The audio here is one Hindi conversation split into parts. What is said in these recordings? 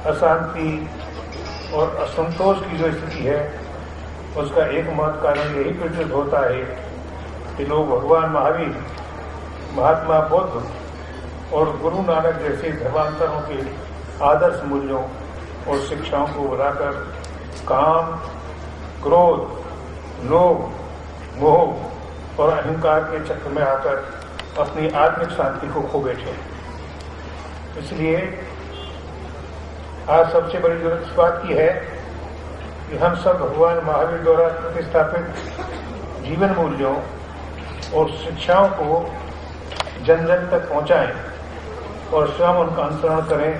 अशांति और असंतोष की जो स्थिति है उसका एकमात्र कारण यही प्रतीत होता है कि लोग भगवान महावीर, महात्मा बुद्ध और गुरु नानक जैसे धर्मांतरों के आदर्श मूल्यों और शिक्षाओं को बुलाकर काम, क्रोध, लोभ, मोह और अहंकार के चक्र में आकर अपनी आत्मिक शांति को खो बैठे। इसलिए आज सबसे बड़ी जरूरत इस बात की है कि हम सब भगवान महावीर द्वारा प्रतिष्ठापित जीवन मूल्यों और शिक्षाओं को जन जन तक पहुंचाएं और स्वयं उनका अनुसरण करें,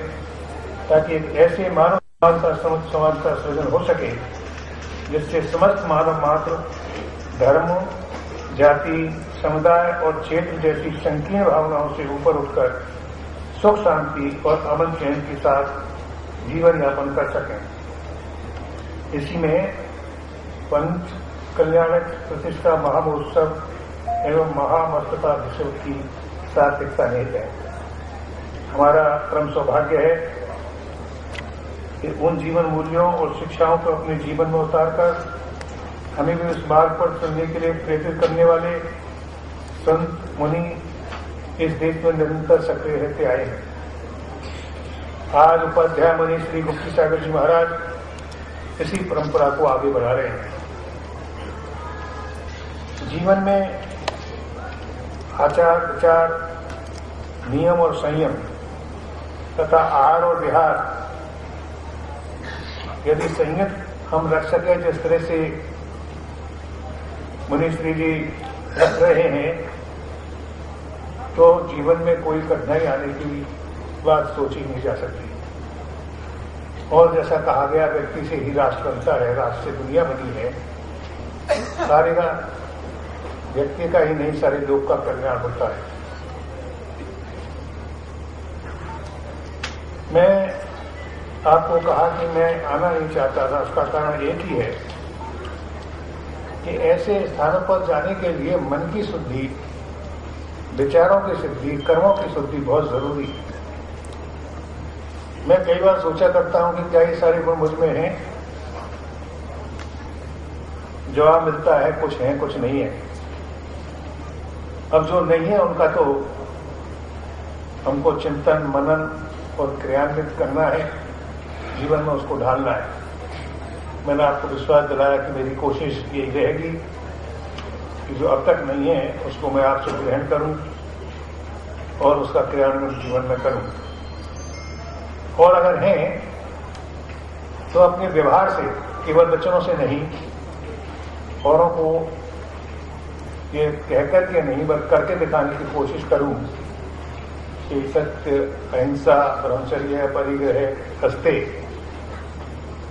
ताकि एक ऐसे मानव समाज का सृजन हो सके जिससे समस्त मानव मात्र धर्म, जाति, समुदाय और क्षेत्र जैसी संकीर्ण भावनाओं से ऊपर उठकर सुख, शांति और अमन चैन के साथ जीवन यापन कर सकें। इसी में पंच कल्याणक प्रतिष्ठा महामहोत्सव एवं महामस्तकाभिषेक की सार्थकता निहित है। हमारा परम सौभाग्य है कि उन जीवन मूल्यों और शिक्षाओं को अपने जीवन में उतारकर हमें भी उस मार्ग पर चलने के लिए प्रेरित करने वाले संत मुनि इस देश में निरंतर सक्रिय रहते आए हैं। आज उपाध्याय मुनि श्री गुप्ती सागर जी महाराज इसी परंपरा को आगे बढ़ा रहे हैं। जीवन में आचार, विचार, नियम और संयम तथा आहार और विहार यदि संयत हम रख सके जिस तरह से मुनिश्री जी रख रहे हैं, तो जीवन में कोई कठिनाई आने की बात सोची नहीं जा सकती। और जैसा कहा गया, व्यक्ति से ही राष्ट्र बनता है, राष्ट्र से दुनिया बनी है। सारे का व्यक्ति का ही नहीं, सारे लोग का कल्याण होता है। मैं आपको कहा कि मैं आना नहीं चाहता था, उसका कारण एक ही है कि ऐसे स्थानों पर जाने के लिए मन की शुद्धि, विचारों की शुद्धि, कर्मों की शुद्धि बहुत जरूरी है। मैं कई बार सोचा करता हूं कि क्या ये सारे गुण मुझ में हैं? जवाब मिलता है कुछ है, कुछ नहीं है। अब जो नहीं है उनका तो हमको चिंतन, मनन और क्रियान्वित करना है, जीवन में उसको ढालना है। मैंने आपको विश्वास दिलाया कि मेरी कोशिश यही रहेगी कि जो अब तक नहीं है उसको मैं आपसे ग्रहण करूं और उसका क्रियान्वयन जीवन में करूं। और अगर हैं तो अपने व्यवहार से, केवल वचनों से नहीं, औरों को ये कहकर के नहीं बल्कि करके दिखाने की कोशिश करूं कि सत्य, अहिंसा, ब्रह्मचर्य, परिग्रह, हस्ते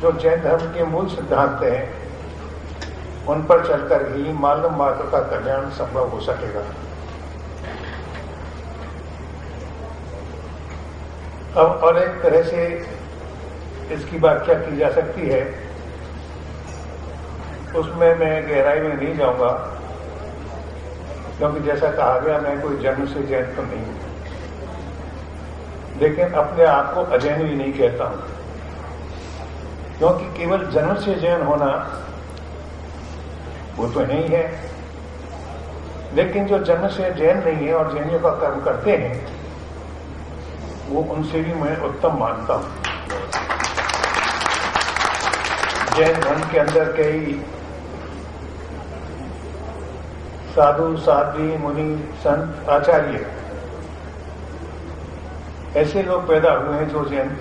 जो जैन धर्म के मूल सिद्धांत हैं, उन पर चलकर ही मानव मात्र का कल्याण संभव हो सकेगा। अब और एक तरह से इसकी व्याख्या की जा सकती है, उसमें मैं गहराई में नहीं जाऊंगा, क्योंकि जैसा कहा गया मैं कोई जन्म से जैन तो नहीं हूं, लेकिन अपने आप को अजैन भी नहीं कहता हूं, क्योंकि केवल जन्म से जैन होना वो तो नहीं है, लेकिन जो जन्म से जैन नहीं है और जैनियों का कर्म करते हैं वो उनसे भी मैं उत्तम मानता हूं। जैन धर्म के अंदर कई साधु, साध्वी, मुनि, संत, आचार्य ऐसे लोग पैदा हुए हैं जो जैन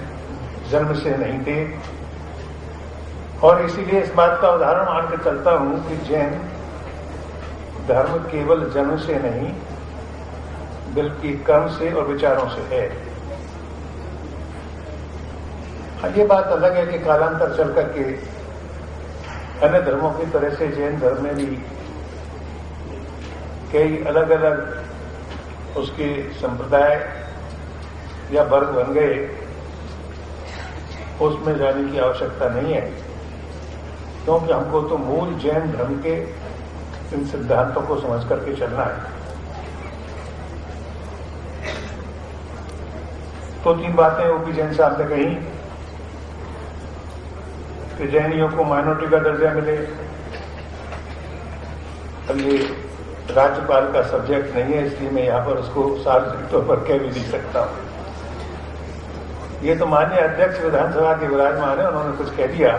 जन्म से नहीं थे। और इसीलिए इस बात का उदाहरण मान के चलता हूं कि जैन धर्म केवल जन्म से नहीं बल्कि कर्म से और विचारों से है। ये बात अलग है कि कालांतर चल करके अन्य धर्मों की तरह से जैन धर्म में भी कई अलग अलग उसके संप्रदाय या वर्ग बन गए, उसमें जाने की आवश्यकता नहीं है, क्योंकि हमको तो मूल जैन धर्म के इन सिद्धांतों को समझ करके चलना है। तो तीन बातें ओपी जैन साहब ने कही कि जैनियों को माइनॉरिटी का दर्जा मिले। अब ये राज्यपाल का सब्जेक्ट नहीं है, इसलिए मैं यहाँ पर उसको सार्वजनिक तौर पर कह भी नहीं सकता हूँ। ये तो माननीय अध्यक्ष विधानसभा के विराजमान है, उन्होंने कुछ कह दिया।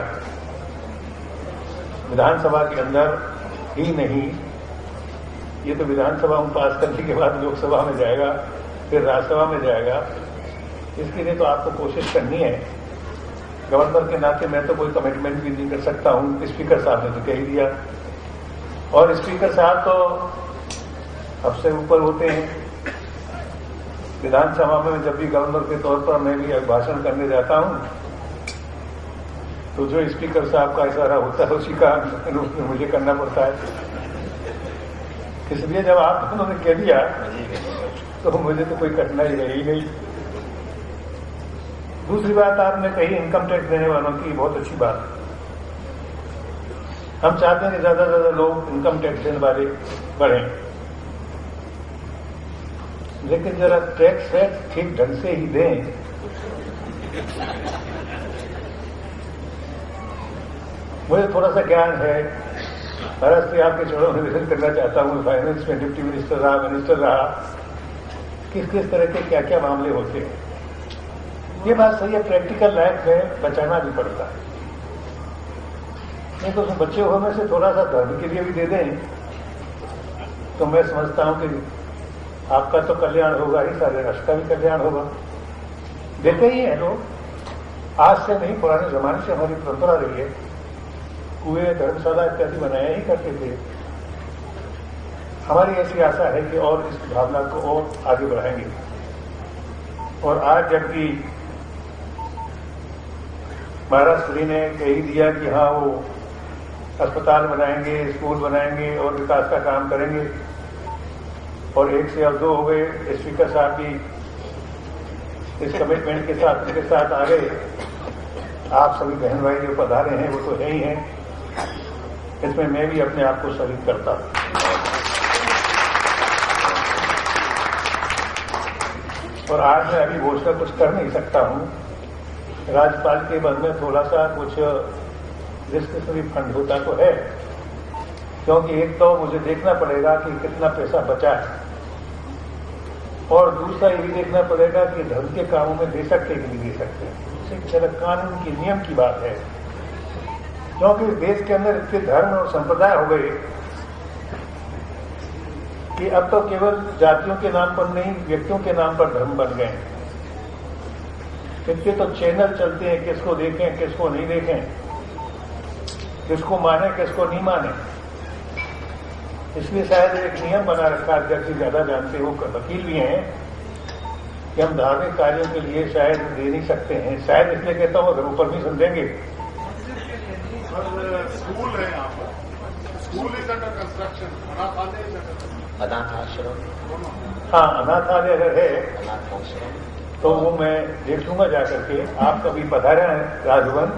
विधानसभा के अंदर ही नहीं, ये तो विधानसभा में पास करने के बाद लोकसभा में जाएगा, फिर राज्यसभा में जाएगा। इसके लिए तो आपको कोशिश करनी है। गवर्नर के नाते मैं तो कोई कमिटमेंट भी नहीं कर सकता हूं। स्पीकर साहब ने तो कह ही दिया, और स्पीकर साहब तो सबसे ऊपर होते हैं। विधानसभा में जब भी गवर्नर के तौर पर मैं भी भाषण करने जाता हूं, तो जो स्पीकर साहब का इशारा होता है उसी का रूप में मुझे करना पड़ता है। इसलिए जब आप उन्होंने कह दिया तो मुझे तो कोई कठिनाई रही नहीं। दूसरी बात आपने कही इनकम टैक्स देने वालों की, बहुत अच्छी बात। हम चाहते हैं कि ज्यादा से ज्यादा लोग इनकम टैक्स देने वाले बढ़ें, लेकिन जरा टैक्स वैक्स ठीक ढंग से ही दें। मुझे थोड़ा सा ज्ञान है, भारत से आपके चरणों में विजिट करना चाहता हूं। फाइनेंस में डिप्टी मिनिस्टर रहा, मिनिस्टर रहा, किस किस तरह के क्या क्या मामले होते हैं। ये बात सही है, प्रैक्टिकल लाइफ में बचाना भी पड़ता है। नहीं तो उसमें बच्चे होने से थोड़ा सा धर्म के लिए भी दे दें तो मैं समझता हूं कि आपका तो कल्याण होगा ही, सारे राष्ट्र का भी कल्याण होगा। देते ही हैं लोग, आज से नहीं, पुराने जमाने से हमारी परंपरा रही है। कुएं, धर्मशाला इत्यादि बनाया ही करते थे। हमारी ऐसी आशा है कि और इस भावना को और आगे बढ़ाएंगे। और आज जबकि महाराष्ट्र ने कह ही दिया कि हाँ वो अस्पताल बनाएंगे, स्कूल बनाएंगे और विकास का काम करेंगे, और 1 से अब 2 हो गए, स्पीकर साहब भी इस कमिटमेंट के साथ उनके साथ आ गए। आप सभी बहन भाई जो पधारे हैं वो तो है ही हैं, इसमें मैं भी अपने आप को शरीक करता हूं। और आज मैं अभी घोषणा कुछ कर नहीं सकता हूं। राज्यपाल के पद में थोड़ा सा कुछ डिस्क्रिशनरी फंड होता तो है, क्योंकि एक तो मुझे देखना पड़ेगा कि कितना पैसा बचा है, और दूसरा ये भी देखना पड़ेगा कि धर्म के कामों में दे सकते कि नहीं दे सकते। एक तरह कानून की नियम की बात है, क्योंकि देश के अंदर इतने धर्म और संप्रदाय हो गए कि अब तो केवल जातियों के नाम पर नहीं, व्यक्तियों के नाम पर धर्म बन गए। इतने तो चैनल चलते हैं, किसको देखें किसको नहीं देखें, किसको माने किसको नहीं माने। इसलिए शायद एक नियम बना रखा, अध्यक्ष जी ज्यादा जानते हो, वकील भी हैं, कि हम धार्मिक कार्यों के लिए शायद दे नहीं सकते हैं। शायद इसलिए कहता हूँ, अगर ऊपर भी समझेंगे। स्कूल है यहाँ पर, स्कूल इज अंडर कंस्ट्रक्शन, अनाथ आश्रम, हाँ अनाथालय अगर है तो वो मैं देख लूंगा जाकर के। आप कभी पधारे हैं राजभवन,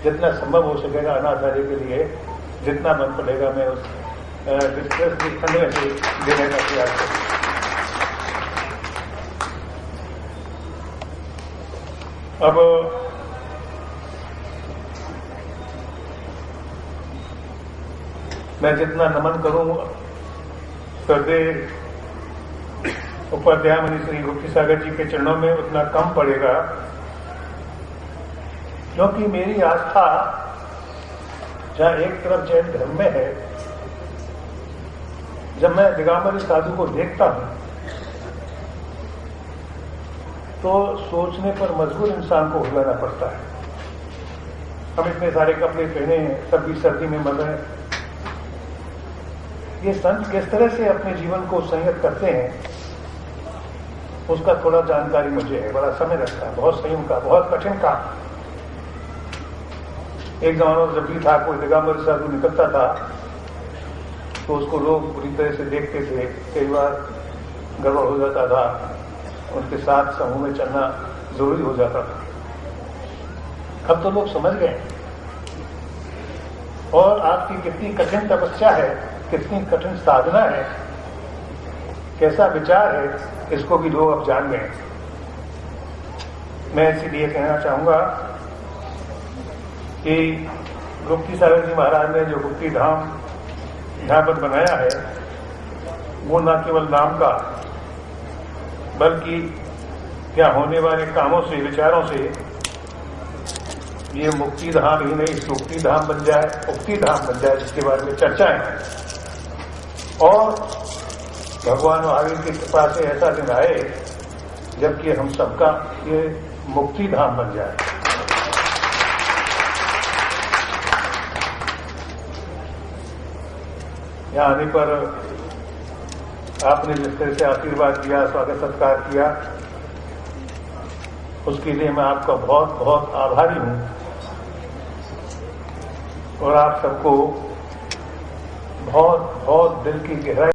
जितना संभव हो सकेगा अनाथालय के लिए जितना मन पड़ेगा मैं उस डिस्ट्रेस फंड में से देने का प्रयास करूँ। अब मैं जितना नमन करूं श्रद्धेय उपाध्याय मणि श्री गुप्ती सागर जी के चरणों में, उतना कम पड़ेगा, क्योंकि मेरी आस्था जहां एक तरफ जैन धर्म में है, जब मैं दिगंबरी साधु को देखता हूं तो सोचने पर मजबूर इंसान को हो जाना पड़ता है। हम इतने सारे कपड़े पहने हैं, तब भी सर्दी में मर रहे हैं। ये संत किस तरह से अपने जीवन को संयत करते हैं, उसका थोड़ा जानकारी मुझे है। बड़ा समय लगता है, बहुत संयम का, बहुत कठिन काम। एक जमाना जब भी था, कोई दिगंबर साधु निकलता था तो उसको लोग पूरी तरह से देखते थे, कई बार गड़बड़ हो जाता था, उनके साथ समूह में चलना जरूरी हो जाता था। अब तो लोग समझ गए, और आपकी कितनी कठिन तपस्या है, कितनी कठिन साधना है, कैसा विचार है, इसको भी लोग अब जान गए। मैं इसीलिए कहना चाहूंगा कि गुप्ती सागर जी महाराज ने जो गुप्ती धाम यहाँ पर बनाया है वो न केवल नाम का बल्कि क्या होने वाले कामों से, विचारों से ये मुक्ति धाम ही नहीं सुक्ति धाम बन जाए, उक्ति धाम बन जाए, जिसके बारे में चर्चाएं और भगवान महावीर की कृपा से ऐसा दिन आए जबकि हम सबका ये मुक्ति धाम बन जाए। यहाँ आने पर आपने जिस तरह से आशीर्वाद दिया, स्वागत सत्कार किया, उसके लिए मैं आपका बहुत बहुत आभारी हूं और आप सबको बहुत बहुत दिल की गहराई